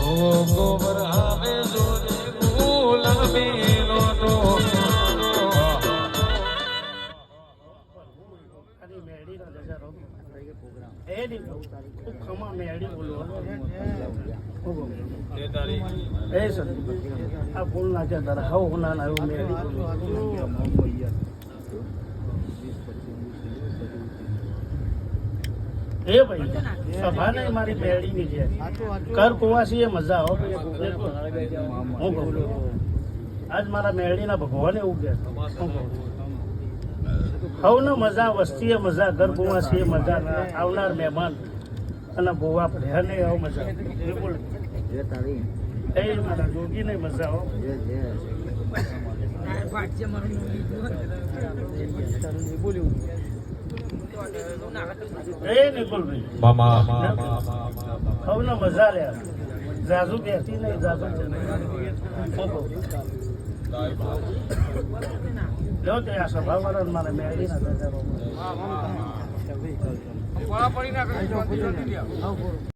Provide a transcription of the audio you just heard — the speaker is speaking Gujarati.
ગોબર આવે જોરે ગુલાબીનો તો આ ફૂલ નાખ્યા તારા હવ ના આવ્યું મેળી એ ભાઈ સભા નહીં મારી મેળીની છે કર કુવાસી એ મજા આવો હું કહું આજ મારા મેળીના ભગવાન એવું કે હવ ને મજા વસ્તી એ મજા ઘર કુવાસી એ મજા આવનાર મહેમાન અને ગોવા પડ્યા નહીં આવું મજા બિલકુલ એ મારા જોગી નહીં મજા આવો એ નિકુલભાઈ હવે ને મજા લે જાજુ બેસી નહીં જાજુ જો કે આ સભા વાળા મારે મેળી ના